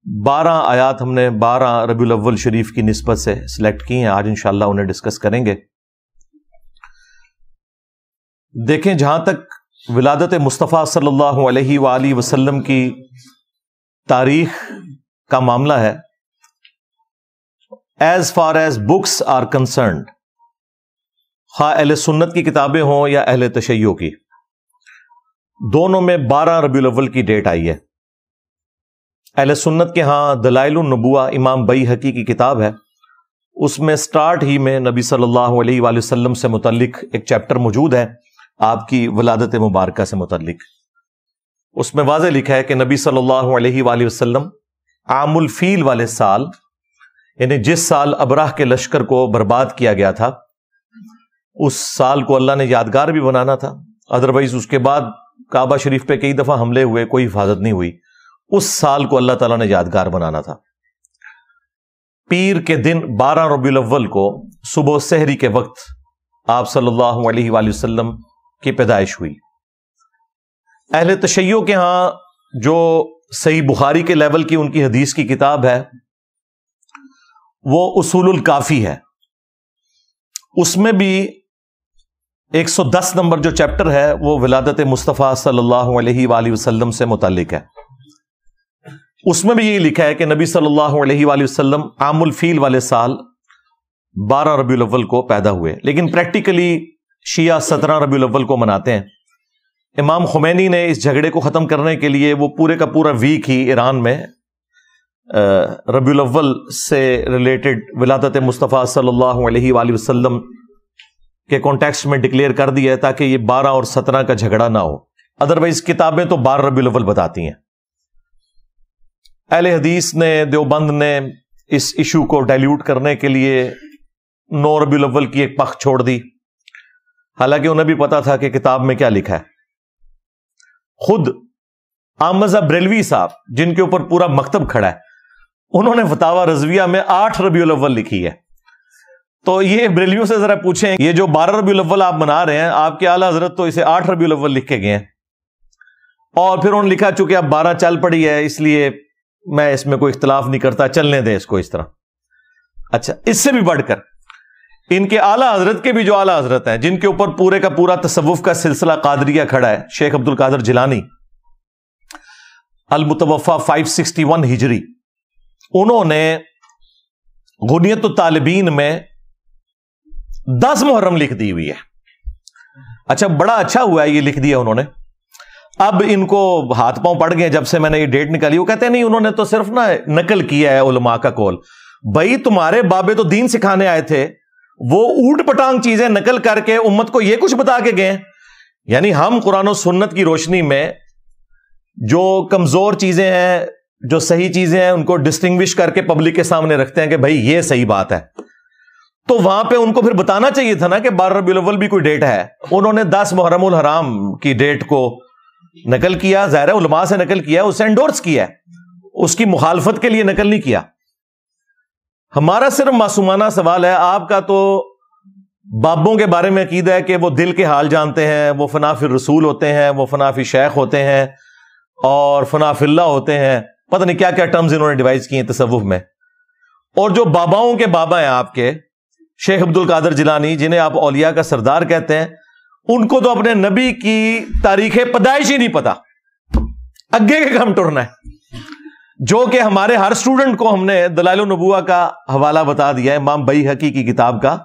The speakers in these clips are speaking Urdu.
12 آیات ہم نے 12 ربیع الاول شریف کی نسبت سے سلیکٹ کی ہیں. آج انشاءاللہ انہیں ڈسکس کریں گے. دیکھیں، جہاں تک ولادت مصطفیٰ صلی اللہ علیہ وآلہ وسلم کی تاریخ کا معاملہ ہے، as far as books are concerned, خواہ اہل سنت کی کتابیں ہوں یا اہل تشیع کی، دونوں میں 12 ربیع الاول کی ڈیٹ آئی ہے. اہل سنت کے ہاں دلائل النبوہ امام بیہقی کی کتاب ہے، اس میں سٹارٹ ہی میں نبی صلی اللہ علیہ وآلہ وسلم سے متعلق ایک چیپٹر موجود ہے، آپ کی ولادت مبارکہ سے متعلق. اس میں واضح لکھا ہے کہ نبی صلی اللہ علیہ وآلہ وسلم عام الفیل والے سال، یعنی جس سال ابراہ کے لشکر کو برباد کیا گیا تھا، اس سال کو اللہ نے یادگار بھی بنانا تھا. ادروائز اس کے بعد کعبہ شریف پہ کئی دفعہ حملے ہوئے، کوئی حفاظت نہیں ہوئی. اس سال کو اللہ تعالیٰ نے یادگار بنانا تھا. پیر کے دن 12 ربیع الاول کو صبح سحری کے وقت آپ صلی اللہ علیہ وآلہ وسلم کی پیدائش ہوئی. اہل تشیع کے ہاں جو صحیح بخاری کے لیول کی ان کی حدیث کی کتاب ہے وہ اصول الکافی ہے. اس میں بھی 110 نمبر جو چیپٹر ہے وہ ولادت مصطفیٰ صلی اللہ علیہ وآلہ وسلم سے متعلق ہے. اس میں بھی یہی لکھا ہے کہ نبی صلی اللہ علیہ وآلہ وسلم عام الفیل والے سال 12 ربیع الاول کو پیدا ہوئے، لیکن پریکٹیکلی شیعہ 17 ربیع الاول کو مناتے ہیں. امام خمینی نے اس جھگڑے کو ختم کرنے کے لیے وہ پورے کا پورا ویک ہی ایران میں ربیع الاول سے ریلیٹڈ ولادت مصطفیٰ صلی اللہ علیہ وآلہ وسلم کے کانٹیکسٹ میں ڈکلیئر کر دیا ہے تاکہ یہ 12 اور 17 کا جھگڑا نہ ہو. ادروائز کتابیں تو 12 ربیع الاول بتاتی ہیں. اہل حدیث نے، دیوبند نے اس ایشو کو ڈائلیوٹ کرنے کے لیے 9 ربیع الاول کی ایک پخ چھوڑ دی، حالانکہ انہیں بھی پتا تھا کہ کتاب میں کیا لکھا ہے. خود آمزہ بریلوی صاحب، جن کے اوپر پورا مکتب کھڑا ہے، انہوں نے فتاوی رضویہ میں 8 ربیع الاول لکھی ہے. تو یہ بریلویوں سے ذرا پوچھیں، یہ جو 12 ربیع الاول آپ منا رہے ہیں، آپ کے اعلیٰ حضرت تو اسے 8 ربیع الاول لکھ کے گئے ہیں، اور پھر انہوں نے لکھا چونکہ اب 12 چل پڑی ہے اس لیے میں اس میں کوئی اختلاف نہیں کرتا، چلنے دیں اس کو اس طرح. اچھا، اس سے بھی بڑھ کر ان کے اعلیٰ حضرت کے بھی جو اعلیٰ حضرت ہیں، جن کے اوپر پورے کا پورا تصوف کا سلسلہ قادریہ کھڑا ہے، شیخ عبد القادر جیلانی المتوفی 561 ہجری، انہوں نے غنیت الطالبین میں 10 محرم لکھ دی ہوئی ہے. اچھا، بڑا اچھا ہوا ہے یہ لکھ دیا انہوں نے. اب ان کو ہاتھ پاؤں پڑ گئے جب سے میں نے یہ ڈیٹ نکالی. وہ کہتے ہیں نہیں، انہوں نے تو صرف نقل کیا ہے علماء کا قول. بھائی تمہارے بابے تو دین سکھانے آئے تھے، وہ اوٹ پٹانگ چیزیں نقل کر کے امت کو یہ کچھ بتا کے گئے. یعنی ہم قرآن و سنت کی روشنی میں جو کمزور چیزیں ہیں، جو صحیح چیزیں ہیں، ان کو ڈسٹنگوش کر کے پبلک کے سامنے رکھتے ہیں کہ بھائی یہ صحیح بات ہے. تو وہاں پہ ان کو پھر بتانا چاہیے تھا نا کہ 12 ربیع الاول بھی کوئی ڈیٹ ہے. انہوں نے 10 محرم الحرام کی ڈیٹ کو نقل کیا، ظاہر علماء سے نقل کیا، اسے انڈورس کیا، اس کی مخالفت کے لیے نقل نہیں کیا. ہمارا صرف معصومانہ سوال ہے، آپ کا تو بابوں کے بارے میں عقیدہ ہے کہ وہ دل کے حال جانتے ہیں، وہ فنا فی الرسول ہوتے ہیں، وہ فنا فی شیخ ہوتے ہیں، اور فنا فی اللہ ہوتے ہیں. پتہ نہیں کیا کیا ٹرمز انہوں نے ڈیوائز کی ہیں تصوف میں. اور جو باباؤں کے بابا ہیں آپ کے شیخ عبد القادر جیلانی، جنہیں آپ اولیاء کا سردار کہتے ہیں، ان کو تو اپنے نبی کی تاریخ پیدائش ہی نہیں پتا، اگے کے کام ٹرنا ہے. جو کہ ہمارے ہر سٹوڈنٹ کو ہم نے دلائل النبوہ کا حوالہ بتا دیا ہے، امام بیہقی کی کتاب کا.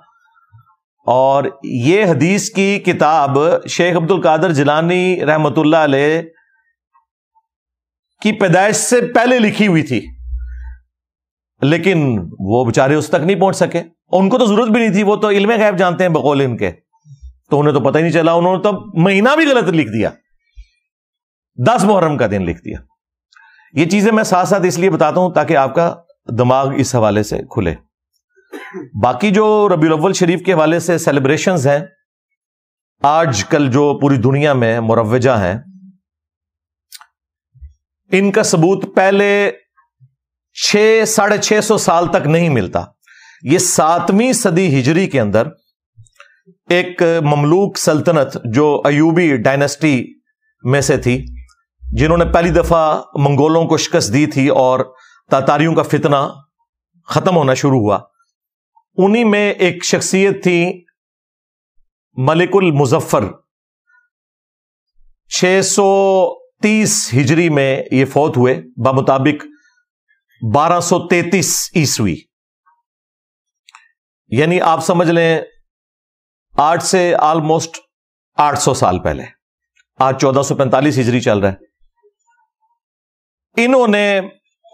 اور یہ حدیث کی کتاب شیخ عبد القادر جیلانی رحمت اللہ علیہ کی پیدائش سے پہلے لکھی ہوئی تھی، لیکن وہ بیچارے اس تک نہیں پہنچ سکے. ان کو تو ضرورت بھی نہیں تھی، وہ تو علم غیب جانتے ہیں بقول ان کے، تو انہیں تو پتہ ہی نہیں چلا. انہوں نے تو مہینہ بھی غلط لکھ دیا، 10 محرم کا دن لکھ دیا. یہ چیزیں میں ساتھ ساتھ اس لیے بتاتا ہوں تاکہ آپ کا دماغ اس حوالے سے کھلے. باقی جو ربیع الاول شریف کے حوالے سے سیلیبریشنز ہیں آج کل جو پوری دنیا میں مروجہ ہیں، ان کا ثبوت پہلے 600-650 سال تک نہیں ملتا. یہ 7ویں صدی ہجری کے اندر ایک مملوک سلطنت جو ایوبی ڈائنسٹی میں سے تھی، جنہوں نے پہلی دفعہ منگولوں کو شکست دی تھی اور تاتاریوں کا فتنہ ختم ہونا شروع ہوا، انہی میں ایک شخصیت تھی ملک المظفر، 630 ہجری میں یہ فوت ہوئے بمطابق 1233 عیسوی، یعنی آپ سمجھ لیں آج سے آلموسٹ 800 سال پہلے، آج 1445 ہجری چل رہا ہے۔ انہوں نے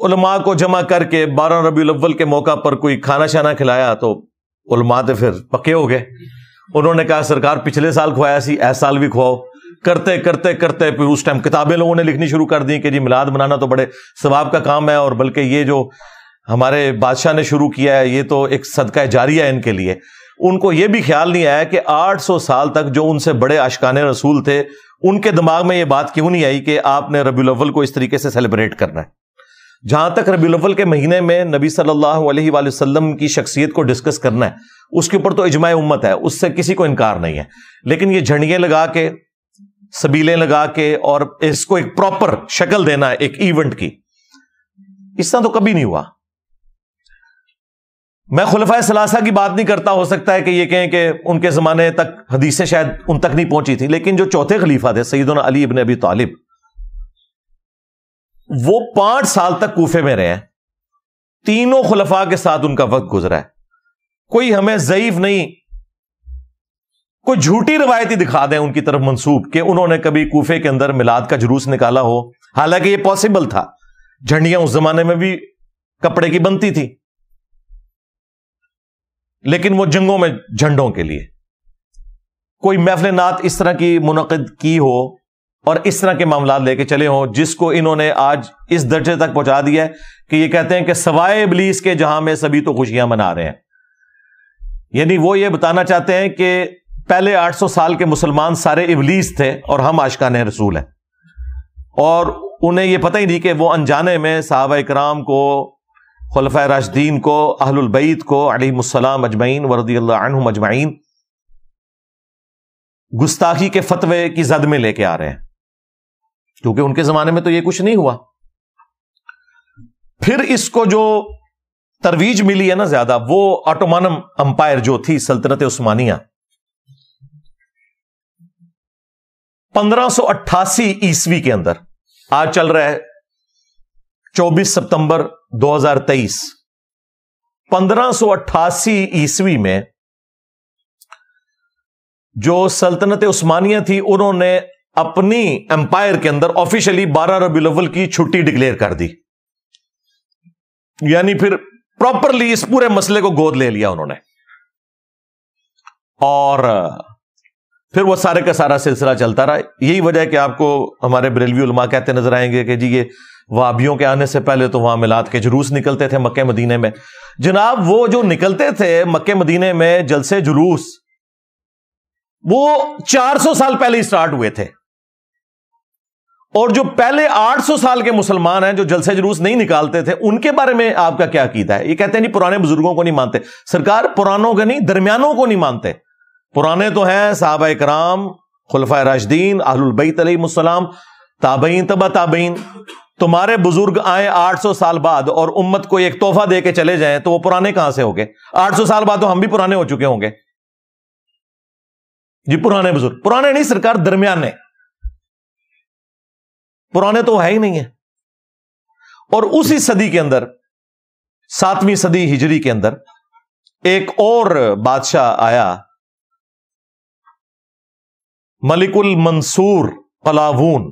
علماء کو جمع کر کے 12 ربیع الاول کے موقع پر کوئی کھانا شانا کھلایا تو علماء تو پھر پکے ہو گئے، انہوں نے کہا سرکار پچھلے سال کھوایا سی، اس سال بھی کھواؤ۔ کرتے کرتے کرتے پھر اس ٹائم کتابیں لوگوں نے لکھنی شروع کر دی کہ جی میلاد منانا تو بڑے ثواب کا کام ہے، اور بلکہ یہ جو ہمارے بادشاہ نے شروع کیا ہے یہ تو ایک صدقہ جاریہ ہے ان کے لیے۔ ان کو یہ بھی خیال نہیں آیا کہ 800 سال تک جو ان سے بڑے عاشقان رسول تھے ان کے دماغ میں یہ بات کیوں نہیں آئی کہ آپ نے ربیع الاول کو اس طریقے سے سیلیبریٹ کرنا ہے۔ جہاں تک ربیع الاول کے مہینے میں نبی صلی اللہ علیہ وآلہ وسلم کی شخصیت کو ڈسکس کرنا ہے، اس کے اوپر تو اجماع امت ہے، اس سے کسی کو انکار نہیں ہے، لیکن یہ جھنڈیاں لگا کے، سبیلیں لگا کے اور اس کو ایک پراپر شکل دینا ہے ایک ایونٹ کی، اس طرح تو کبھی نہیں ہوا۔ میں خلفائے ثلاثہ کی بات نہیں کرتا، ہو سکتا ہے کہ یہ کہیں کہ ان کے زمانے تک حدیثیں شاید ان تک نہیں پہنچی تھی، لیکن جو چوتھے خلیفہ تھے سیدنا علی ابن ابی طالب، وہ 5 سال تک کوفے میں رہے ہیں، تینوں خلفاء کے ساتھ ان کا وقت گزرا ہے۔ کوئی ہمیں ضعیف نہیں، کوئی جھوٹی روایتی دکھا دیں ان کی طرف منسوب کہ انہوں نے کبھی کوفے کے اندر میلاد کا جلوس نکالا ہو، حالانکہ یہ پاسبل تھا، جھنڈیاں اس زمانے میں بھی کپڑے کی بنتی تھی، لیکن وہ جنگوں میں جھنڈوں کے لیے۔ کوئی محفل نعت اس طرح کی منعقد کی ہو اور اس طرح کے معاملات لے کے چلے ہوں جس کو انہوں نے آج اس درجے تک پہنچا دیا ہے کہ یہ کہتے ہیں کہ سوائے ابلیس کے جہاں میں سبھی تو خوشیاں منا رہے ہیں، یعنی وہ یہ بتانا چاہتے ہیں کہ پہلے 800 سال کے مسلمان سارے ابلیس تھے اور ہم عاشقان رسول ہیں، اور انہیں یہ پتہ ہی نہیں کہ وہ انجانے میں صحابہ اکرام کو، خلفائے راشدین کو، اہل البیت کو علیہم السلام اجمعین ورضی اللہ عنہم اجمعین گستاخی کے فتوے کی زد میں لے کے آ رہے ہیں، کیونکہ ان کے زمانے میں تو یہ کچھ نہیں ہوا۔ پھر اس کو جو ترویج ملی ہے نا زیادہ، وہ آٹومانم امپائر جو تھی سلطنت عثمانیہ، 1588 عیسوی کے اندر، آج چل رہا ہے 24 ستمبر 2023، 1588 عیسوی میں جو سلطنت عثمانیہ تھی انہوں نے اپنی امپائر کے اندر آفیشلی 12 ربیع الاول کی چھٹی ڈکلیئر کر دی، یعنی پھر پراپرلی اس پورے مسئلے کو گود لے لیا انہوں نے، اور پھر وہ سارے کا سارا سلسلہ چلتا رہا۔ یہی وجہ ہے کہ آپ کو ہمارے بریلوی علماء کہتے نظر آئیں گے کہ جی یہ وہابیوں کے آنے سے پہلے تو وہاں میلاد کے جلوس نکلتے تھے مکہ مدینے میں۔ جناب وہ جو نکلتے تھے مکہ مدینے میں جلسے جلوس، وہ 400 سال پہلے اسٹارٹ ہوئے تھے، اور جو پہلے 800 سال کے مسلمان ہیں جو جلسے جلوس نہیں نکالتے تھے ان کے بارے میں آپ کا کیا عقیدہ ہے؟ یہ کہتے ہیں نہیں پرانے بزرگوں کو نہیں مانتے۔ سرکار پرانوں کے نہیں، درمیانوں کو نہیں مانتے۔ پرانے تو ہیں صحابہ کرام، خلفائے راشدین، اہل البیت علیہم السلام، تابعین، تبع تابعین۔ تمہارے بزرگ آئے 800 سال بعد اور امت کو ایک تحفہ دے کے چلے جائیں تو وہ پرانے کہاں سے ہو گئے؟ 800 سال بعد تو ہم بھی پرانے ہو چکے ہوں گے جی۔ پرانے بزرگ، پرانے نہیں سرکار، درمیانے، پرانے تو ہے ہی نہیں ہیں۔ اور اسی صدی کے اندر، 7ویں صدی ہجری کے اندر، ایک اور بادشاہ آیا، ملک المنصور قلاوون۔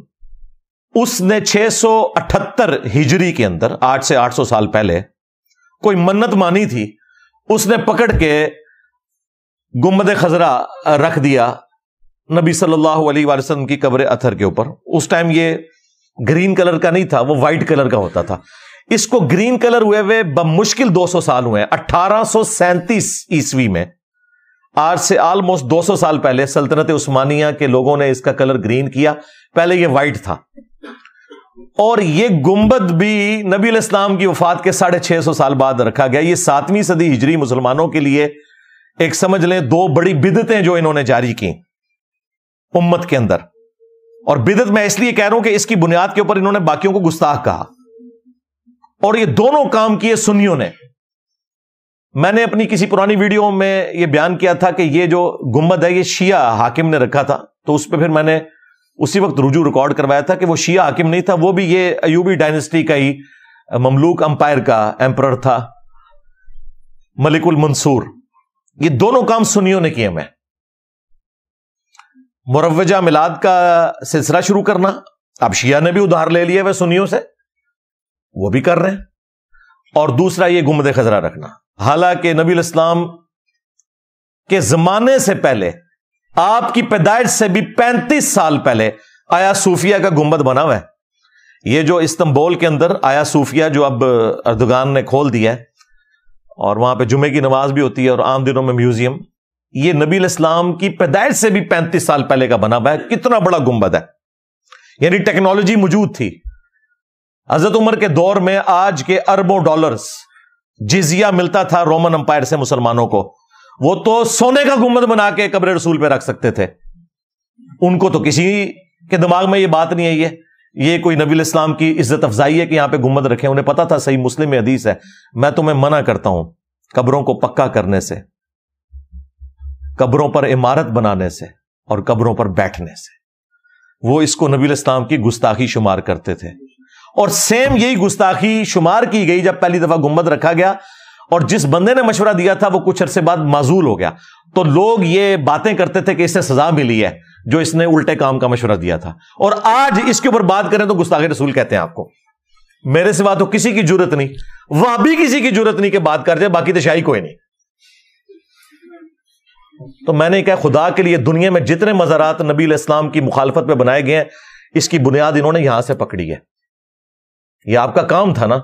اس نے 678 ہجری کے اندر، آج سے 800 سال پہلے، کوئی منت مانی تھی، اس نے پکڑ کے گنبد خضرا رکھ دیا نبی صلی اللہ علیہ وآلہ وسلم کی قبر اطہر کے اوپر۔ اس ٹائم یہ گرین کلر کا نہیں تھا، وہ وائٹ کلر کا ہوتا تھا۔ اس کو گرین کلر ہوئے بمشکل 200 سال ہوئے ہیں۔ 1837 عیسوی میں، آج سے آلموسٹ 200 سال پہلے، سلطنت عثمانیہ کے لوگوں نے اس کا کلر گرین کیا۔ پہلے یہ وائٹ تھا، اور یہ گنبد بھی نبی علیہ السلام کی وفات کے 650 سال بعد رکھا گیا۔ یہ 7ویں صدی ہجری مسلمانوں کے لیے ایک سمجھ لیں 2 بڑی بدعتیں جو انہوں نے جاری کی امت کے اندر۔ اور بدعت میں اس لیے کہہ رہا ہوں کہ اس کی بنیاد کے اوپر انہوں نے باقیوں کو گستاخ کہا، اور یہ دونوں کام کیے سنیوں نے. میں نے اپنی کسی پرانی ویڈیو میں یہ بیان کیا تھا کہ یہ جو گنبد ہے یہ شیعہ حاکم نے رکھا تھا, تو اس پہ پھر میں نے اسی وقت رجوع ریکارڈ کروایا تھا کہ وہ شیعہ حاکم نہیں تھا, وہ بھی یہ ایوبی ڈائنسٹی کا ہی مملوک امپائر کا ایمپرر تھا, ملک المنصور. یہ دونوں کام سنیوں نے کیے. میں مروجہ میلاد کا سلسلہ شروع کرنا, اب شیعہ نے بھی ادھار لے لیا وہ سنیوں سے, وہ بھی کر رہے ہیں. اور دوسرا یہ گنبد خضرا رکھنا, حالانکہ نبی الاسلام کے زمانے سے پہلے, آپ کی پیدائش سے بھی 35 سال پہلے آیا صوفیہ کا گنبد بنا ہوا ہے. یہ جو استنبول کے اندر آیا صوفیہ جو اب اردوغان نے کھول دیا ہے, اور وہاں پہ جمعے کی نماز بھی ہوتی ہے اور عام دنوں میں میوزیم, یہ نبی الاسلام کی پیدائش سے بھی 35 سال پہلے کا بنا ہوا ہے. کتنا بڑا گنبد ہے, یعنی ٹیکنالوجی موجود تھی. حضرت عمر کے دور میں آج کے اربوں ڈالرز جزیہ ملتا تھا رومن امپائر سے مسلمانوں کو, وہ تو سونے کا گنبد بنا کے قبر رسول پہ رکھ سکتے تھے. ان کو تو کسی کے دماغ میں یہ بات نہیں آئی ہے یہ کوئی نبی الاسلام کی عزت افزائی ہے کہ یہاں پہ گنبد رکھے. انہیں پتا تھا, صحیح مسلم میں حدیث ہے, میں تمہیں منع کرتا ہوں قبروں کو پکا کرنے سے, قبروں پر عمارت بنانے سے اور قبروں پر بیٹھنے سے. وہ اس کو نبی الاسلام کی گستاخی شمار کرتے تھے, اور سیم یہی گستاخی شمار کی گئی جب پہلی دفعہ گنبد رکھا گیا. اور جس بندے نے مشورہ دیا تھا وہ کچھ عرصے بعد معزول ہو گیا, تو لوگ یہ باتیں کرتے تھے کہ اس سے سزا ملی ہے جو اس نے الٹے کام کا مشورہ دیا تھا. اور آج اس کے اوپر بات کریں تو گستاخی رسول کہتے ہیں آپ کو. میرے سوا تو کسی کی جرت نہیں, وہ بھی کسی کی جرت نہیں کہ بات کر جائے, باقی تو شاہی کوئی نہیں. تو میں نے کہا خدا کے لیے دنیا میں جتنے مزارات نبی علیہ السلام کی مخالفت پہ بنائے گئے ہیں, اس کی بنیاد انہوں نے یہاں سے پکڑی ہے. یہ آپ کا کام تھا نا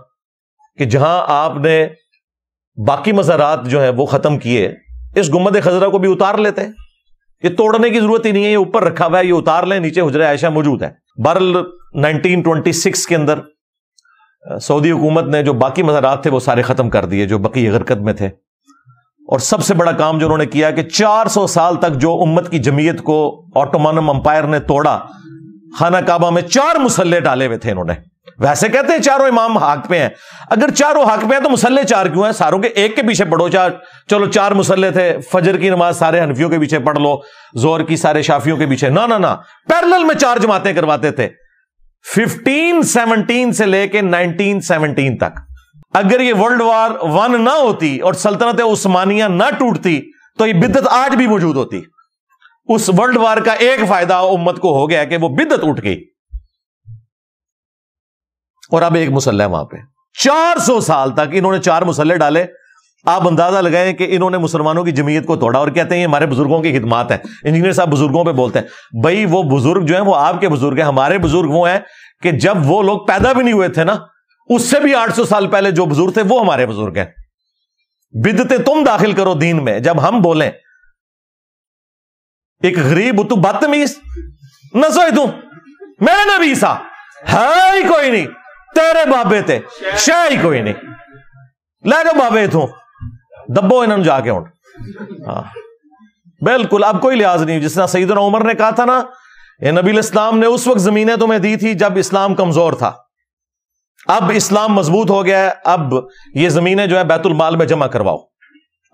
کہ جہاں آپ نے باقی مزارات جو ہیں وہ ختم کیے, اس گنبد خضرا کو بھی اتار لیتے. یہ توڑنے کی ضرورت ہی نہیں ہے, یہ اوپر رکھا ہوا ہے, یہ اتار لیں, نیچے حجرہ عائشہ موجود ہے. بہرحال 1926 کے اندر سعودی حکومت نے جو باقی مزارات تھے وہ سارے ختم کر دیے جو بقیع غرقد میں تھے. اور سب سے بڑا کام جو انہوں نے کیا کہ 400 سال تک جو امت کی جمعیت کو آٹومانم امپائر نے توڑا, خانہ کعبہ میں 4 مصلے ڈالے ہوئے تھے انہوں نے. ویسے کہتے ہیں چاروں امام حق پہ ہیں, اگر چاروں حق پہ ہیں تو مصلے 4 کیوں ہیں؟ ساروں کے ایک کے پیچھے پڑھو. چلو 4 مصلے تھے, فجر کی نماز سارے حنفیوں کے پیچھے پڑھ لو, ظہر کی سارے شافیوں کے پیچھے. نہ پیرلل میں 4 جماعتیں کرواتے تھے 1517 سے لے کے 1917 تک. اگر یہ ورلڈ وار 1 نہ ہوتی اور سلطنت عثمانیہ نہ ٹوٹتی تو یہ بدعت آج بھی موجود ہوتی. اس ورلڈ وار کا ایک فائدہ امت کو ہو گیا کہ وہ بدعت اٹھ گئی, اور اب ایک مسلح وہاں پہ. 400 سال تک انہوں نے 4 مسلح ڈالے. آپ اندازہ لگائیں کہ انہوں نے مسلمانوں کی جمعیت کو توڑا, اور کہتے ہیں یہ ہمارے بزرگوں کی خدمات ہیں. انجینئر صاحب بزرگوں پہ بولتے ہیں, بھائی وہ بزرگ جو ہیں وہ آپ کے بزرگ ہیں. ہمارے بزرگ وہ ہیں کہ جب وہ لوگ پیدا بھی نہیں ہوئے تھے نا, اس سے بھی 800 سال پہلے جو بزرگ تھے وہ ہمارے بزرگ ہیں. بدعتیں تم داخل کرو دین میں. جب ہم بولیں ایک غریب تو بدتمیز نہ سوئی تو میرے نبی سا ہے ہی کوئی نہیں, تیرے بابے تے شاہ ہی کوئی نہیں, لے جاؤ بابے تو دبو انہوں جا کے. ہاں بالکل, اب کوئی لحاظ نہیں. جس طرح سیدنا عمر نے کہا تھا نا, یہ نبی الاسلام نے اس وقت زمینیں تمہیں دی تھی جب اسلام کمزور تھا, اب اسلام مضبوط ہو گیا ہے, اب یہ زمینیں جو ہے بیت المال میں جمع کرواؤ,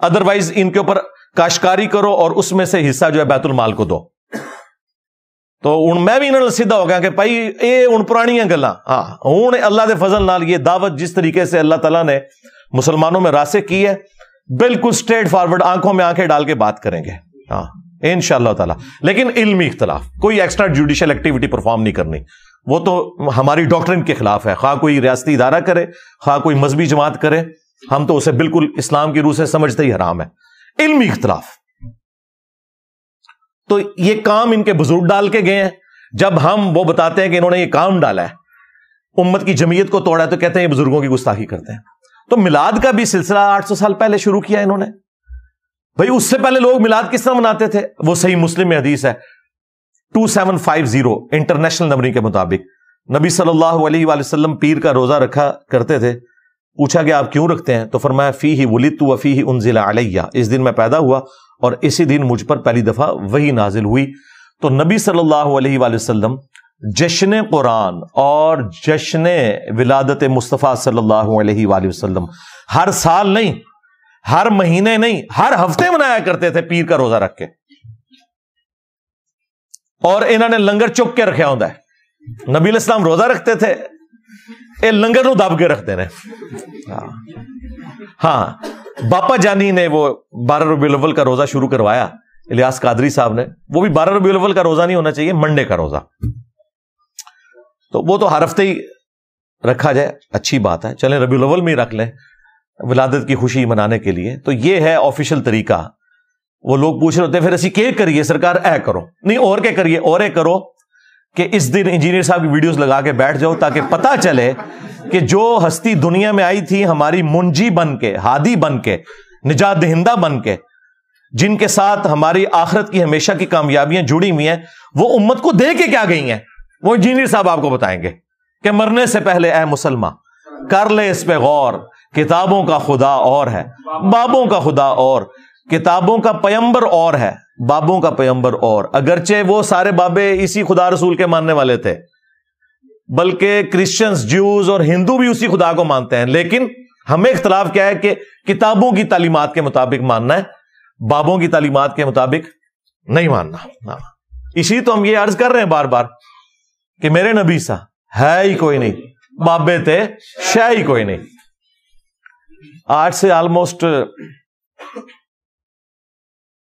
ادروائز ان کے اوپر کاشتکاری کرو اور اس میں سے حصہ جو ہے بیت المال کو دو. تو میں بھی انہوں نے سیدھا ہو گیا کہ بھائی یہ ہوں پرانیاں گلاں. ہاں ہوں اللہ دے فضل نال یہ دعوت جس طریقے سے اللہ تعالیٰ نے مسلمانوں میں راسخ کی ہے, بالکل اسٹریٹ فارورڈ آنکھوں میں آنکھیں ڈال کے بات کریں گے ہاں انشاءاللہ تعالیٰ. لیکن علمی اختلاف, کوئی ایکسٹرا جوڈیشل ایکٹیویٹی پرفارم نہیں کرنی, وہ تو ہماری ڈاکٹرن کے خلاف ہے. خواہ کوئی ریاستی ادارہ کرے, خواہ کوئی مذہبی جماعت کرے, ہم تو اسے بالکل اسلام کی روح سے سمجھتے ہی حرام ہے. علمی اختلاف. تو یہ کام ان کے بزرگ ڈال کے گئے ہیں. جب ہم وہ بتاتے ہیں کہ انہوں نے یہ کام ڈالا ہے, امت کی جمعیت کو توڑا ہے, تو کہتے ہیں یہ بزرگوں کی گستاخی کرتے ہیں. تو میلاد کا بھی سلسلہ 800 سال پہلے شروع کیا انہوں نے. بھائی اس سے پہلے لوگ میلاد کس طرح مناتے تھے؟ وہ صحیح مسلم میں حدیث ہے 2750 انٹرنیشنل نمبرنگ کے مطابق. نبی صلی اللہ علیہ وآلہ وسلم پیر کا روزہ رکھا کرتے تھے. پوچھا کہ آپ کیوں رکھتے ہیں؟ تو فرمایا فیہ ولدت وفیہ انزل علیہ, اس دن میں پیدا ہوا اور اسی دن مجھ پر پہلی دفعہ وحی نازل ہوئی. تو نبی صلی اللہ علیہ وآلہ وسلم جشن قرآن اور جشن ولادت مصطفیٰ صلی اللہ علیہ وآلہ وسلم ہر سال نہیں، ہر مہینے نہیں، ہر ہفتے منایا کرتے تھے پیر کا روزہ رکھ کے. اور انہوں نے لنگر چک کے رکھا ہوتا ہے. نبی علیہ السلام روزہ رکھتے تھے، یہ لنگر نو دب کے رکھتے رہے. ہاں باپا جانی نے وہ 12 ربیع الاول کا روزہ شروع کروایا، الیاس قادری صاحب نے. وہ بھی 12 ربیع الاول کا روزہ نہیں ہونا چاہیے، منڈے کا روزہ. تو وہ تو ہر ہفتے ہی رکھا جائے، اچھی بات ہے. چلیں ربیع الاول میں ہی رکھ لیں ولادت کی خوشی منانے کے لیے. تو یہ ہے آفیشل طریقہ. وہ لوگ پوچھ رہے ہوتے ہیں پھر اسی کے کریے سرکار، اے کرو نہیں اور کیا کریے، اور اے کرو کہ اس دن انجینئر صاحب کی ویڈیوز لگا کے بیٹھ جاؤ تاکہ پتہ چلے کہ جو ہستی دنیا میں آئی تھی ہماری منجی بن کے، ہادی بن کے، نجات دہندہ بن کے، جن کے ساتھ ہماری آخرت کی ہمیشہ کی کامیابیاں جڑی ہوئی ہیں، وہ امت کو دے کے کیا گئی ہیں وہ انجینئر صاحب آپ کو بتائیں گے کہ مرنے سے پہلے اے مسلمان کر لے اس پہ غور. کتابوں کا خدا اور ہے، بابوں کا خدا اور. کتابوں کا پیمبر اور ہے، بابوں کا پیمبر اور. اگرچہ وہ سارے بابے اسی خدا رسول کے ماننے والے تھے، بلکہ کرسچنز، جیوز اور ہندو بھی اسی خدا کو مانتے ہیں، لیکن ہمیں اختلاف کیا ہے کہ کتابوں کی تعلیمات کے مطابق ماننا ہے، بابوں کی تعلیمات کے مطابق نہیں ماننا. اسی تو ہم یہ عرض کر رہے ہیں بار بار کہ میرے نبی سا ہے ہی کوئی نہیں، بابے تھے شے ہی کوئی نہیں. آج سے آلموسٹ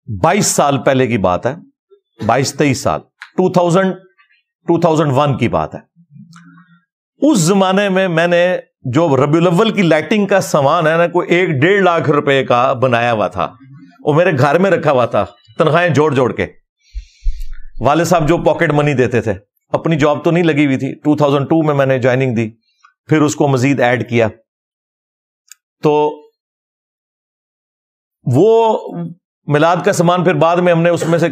22 سال پہلے کی بات ہے، 22-23 سال، 2001 کی بات ہے. اس زمانے میں میں نے جو ربیع الاول کی لائٹنگ کا سامان ہے نا، کوئی 1-1.5 لاکھ روپے کا بنایا ہوا تھا. وہ میرے گھر میں رکھا ہوا تھا، تنخواہیں جوڑ جوڑ کے. والد صاحب جو پاکٹ منی دیتے تھے. اپنی جاب تو نہیں لگی ہوئی تھی، 2002 میں نے جوائننگ دی، پھر اس کو مزید ایڈ کیا. تو وہ میلاد کا سامان پھر بعد میں ہم نے اس میں سے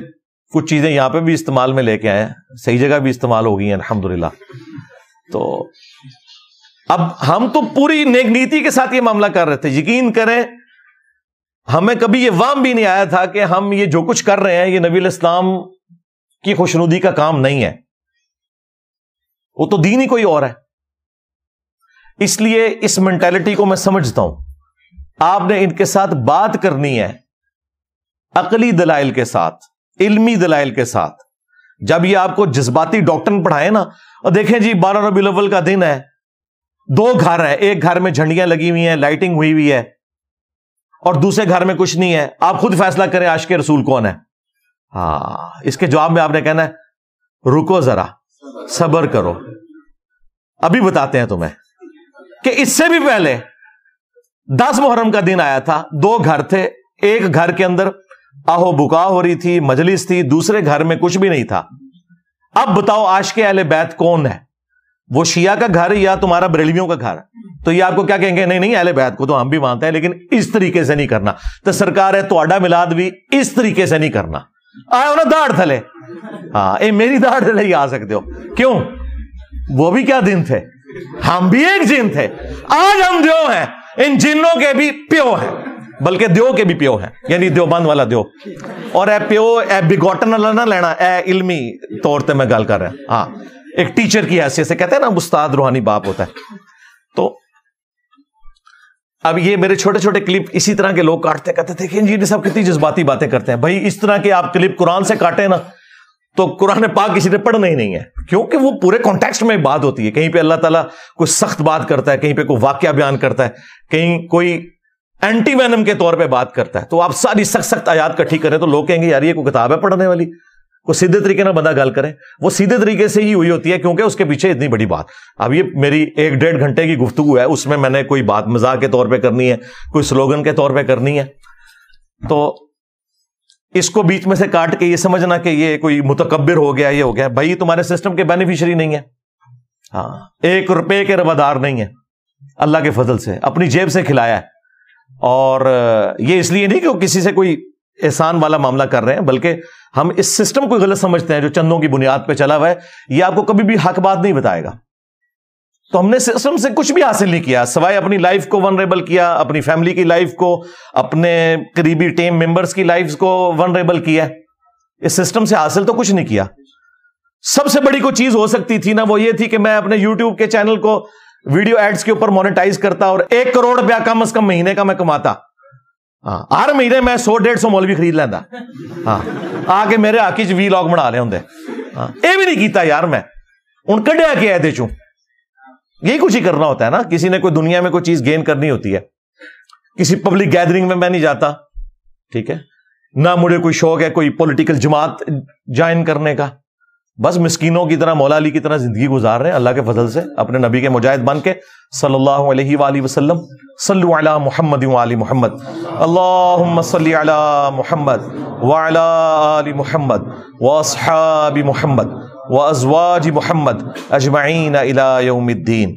کچھ چیزیں یہاں پہ بھی استعمال میں لے کے آئے ہیں، صحیح جگہ بھی استعمال ہو گئی ہیں الحمدللہ. تو اب ہم تو پوری نیک نیتی کے ساتھ یہ معاملہ کر رہے تھے. یقین کریں ہمیں کبھی یہ وہم بھی نہیں آیا تھا کہ ہم یہ جو کچھ کر رہے ہیں یہ نبی علیہ السلام کی خوشنودی کا کام نہیں ہے، وہ تو دین ہی کوئی اور ہے. اس لیے اس مینٹالٹی کو میں سمجھتا ہوں. آپ نے ان کے ساتھ بات کرنی ہے عقلی دلائل کے ساتھ، علمی دلائل کے ساتھ. جب یہ آپ کو جذباتی ڈاکٹر پڑھائے نا، اور دیکھیں جی 12 ربیع الاول کا دن ہے، 2 گھر ہیں، ایک گھر میں جھنڈیاں لگی ہوئی ہیں، لائٹنگ ہوئی ہوئی ہے، اور دوسرے گھر میں کچھ نہیں ہے. آپ خود فیصلہ کریں عاشق رسول کون ہے. ہاں اس کے جواب میں آپ نے کہنا ہے رکو ذرا، صبر کرو، ابھی بتاتے ہیں تمہیں. کہ اس سے بھی پہلے 10 محرم کا دن آیا تھا، 2 گھر تھے، ایک گھر کے اندر آہو بکا ہو رہی تھی، مجلس تھی، دوسرے گھر میں کچھ بھی نہیں تھا. اب بتاؤ عاشق اہل بیت کون ہے، وہ شیعہ کا گھر یا تمہارا بریلویوں کا گھر؟ تو یہ آپ کو کیا کہیں گے، نہیں اہل بیت کو تو ہم بھی مانتے ہیں، لیکن اس طریقے سے نہیں کرنا. تو سرکار ہے تہاڈا میلاد بھی اس طریقے سے نہیں کرنا. آئے نا داڑھ تھلے، ہاں اے میری داڑھ تھلے ہی آ سکتے ہو. کیوں؟ وہ بھی کیا دن تھے، ہم بھی ایک جن تھے. آج ہم دیو ہیں، ان جنوں کے بھی پیو ہیں، بلکہ دیو کے بھی پیو ہیں، یعنی دیوبند والا دیو. اور اے پیو اے بگوٹن والا نہ لینا، اے علمی طور پہ میں گل کر رہا ہوں. ہاں ایک ٹیچر کی حیثیت سے، کہتے ہیں نا استاد روحانی باپ ہوتا ہے. تو اب یہ میرے چھوٹے چھوٹے کلپ اسی طرح کے لوگ کاٹتے، کہتے تھے کہ انجینئر صاحب کتنی جذباتی باتیں کرتے ہیں. بھائی اس طرح کے آپ کلپ قرآن سے کاٹیں نا تو قرآن پاک کسی نے پڑھنا ہی نہیں ہے، کیونکہ وہ پورے کانٹیکسٹ میں بات ہوتی ہے. کہیں پہ اللہ تعالیٰ کوئی سخت بات کرتا ہے، کہیں پہ کوئی واقعہ بیان کرتا ہے، کہیں کوئی اینٹی وینم کے طور پہ بات کرتا ہے. تو آپ ساری سخت آیات کٹھی کریں تو لوگ کہیں گے یار یہ کوئی کتاب ہے پڑھنے والی. کوئی سیدھے طریقے نہ بندہ گل کرے، وہ سیدھے طریقے سے ہی ہوئی ہوتی ہے کیونکہ اس کے پیچھے اتنی بڑی بات. اب یہ میری 1-1.5 گھنٹے کی گفتگو ہے، اس میں نے کوئی بات مزاح کے طور پہ کرنی ہے، کوئی سلوگن کے طور پہ کرنی ہے، تو اس کو بیچ میں سے کاٹ کے یہ سمجھنا کہ یہ کوئی متکبر ہو گیا، یہ ہو گیا. بھائی تمہارے سسٹم کے بینیفیشری نہیں ہے، ہاں 1 روپے کے روادار نہیں ہے، اللہ کے فضل سے اپنی جیب سے کھلایا ہے. اور یہ اس لیے نہیں کہ وہ کسی سے کوئی احسان والا معاملہ کر رہے ہیں، بلکہ ہم اس سسٹم کو غلط سمجھتے ہیں جو چندوں کی بنیاد پہ چلا ہوا ہے. یہ آپ کو کبھی بھی حق بات نہیں بتائے گا. تو ہم نے سسٹم سے کچھ بھی حاصل نہیں کیا سوائے اپنی لائف کو ونریبل کیا، اپنی فیملی کی لائف کو، اپنے قریبی ٹیم ممبرز کی لائف کو ونریبل کیا. اس سسٹم سے حاصل تو کچھ نہیں کیا سب سے بڑی کوئی چیز ہو سکتی تھی نا، وہ یہ تھی کہ میں اپنے یوٹیوب کے چینل کو ویڈیو ایڈز کے اوپر مونیٹائز کرتا اور 1 کروڑ روپیہ کم از کم مہینے کا میں کماتا. ہر مہینے میں 100-150 مولوی خرید لینا. آ کے میرے آکی وی لاگ بنا لے ہوں. یہ بھی نہیں کیتا یار میں. ان کڈیا کیا ہے چوں. یہی کچھ ہی کرنا ہوتا ہے نا. کسی نے کوئی دنیا میں کوئی چیز گین کرنی ہوتی ہے. کسی پبلک گیدرنگ میں نہیں جاتا، ٹھیک ہے، نہ مجھے کوئی شوق ہے کوئی پولیٹیکل جماعت جوائن کرنے کا. بس مسکینوں کی طرح، مولا علی کی طرح زندگی گزار رہے ہیں اللہ کے فضل سے، اپنے نبی کے مجاہد بن کے صلی اللہ علیہ وآلہ وسلم. صلو علی محمد وآل محمد. اللہم صلی علی محمد وعلی آل محمد واصحاب محمد وازواج محمد اجمعین الی یوم الدین.